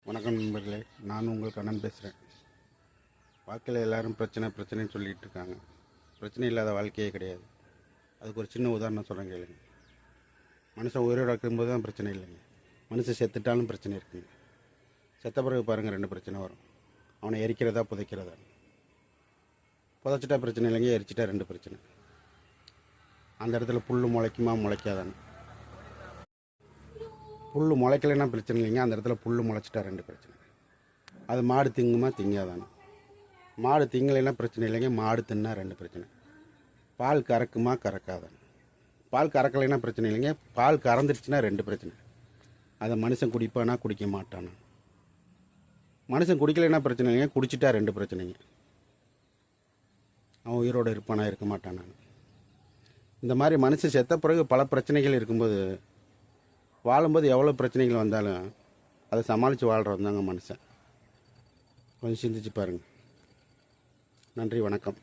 வணக்கம் நண்பர்களே, நான் உங்கள் கண்ணன் பேசுகிறேன். வாழ்க்கையில் எல்லோரும் பிரச்சனைன்னு சொல்லிகிட்டு இருக்காங்க. பிரச்சனை இல்லாத வாழ்க்கையே கிடையாது. அதுக்கு ஒரு சின்ன உதாரணம் சொல்கிறேன் கேளுங்க. மனுஷன் உயிரோடு இருக்கும்போது தான் பிரச்சனை இல்லைங்க. மனுஷன் செத்துட்டாலும் பிரச்சனை இருக்குங்க. செத்த பிறகு பாருங்கள் 2 பிரச்சனை வரும். அவனை எரிக்கிறதா புதைக்கிறதா. புதைச்சிட்டா பிரச்சனை இல்லைங்க, எரிச்சிட்டா 2 பிரச்சனை. அந்த இடத்துல புல் முளைக்குமா முளைக்காதான்னு. புல் முளைக்கலைன்னா பிரச்சனை இல்லைங்க, அந்த இடத்துல புல் முளைச்சிட்டா 2 பிரச்சனை. அது மாடு திங்குமா திங்காதானே. மாடு திங்கலைன்னா பிரச்சனை இல்லைங்க, மாடு தின்னா 2 பிரச்சனை. பால் கறக்குமா கறக்காதானே. பால் கறக்கலைன்னா பிரச்சனை இல்லைங்க, பால் கறந்துடுச்சுன்னா 2 பிரச்சனை. அதை மனுஷன் குடிப்பானா குடிக்க மாட்டானா. மனுஷன் குடிக்கலைன்னா பிரச்சனை இல்லைங்க, குடிச்சிட்டா 2 பிரச்சனைங்க. அவன் உயிரோடு இருப்பானா இருக்க மாட்டானான்னு. இந்த மாதிரி மனுஷன் செத்த பிறகு பல பிரச்சனைகள் இருக்கும்போது, வாழும்போது எவ்வளோ பிரச்சனைகள் வந்தாலும் அதை சமாளித்து வாழ்கிறது தாங்க மனுஷன். கொஞ்சம் சிந்திச்சு பாருங்கள். நன்றி, வணக்கம்.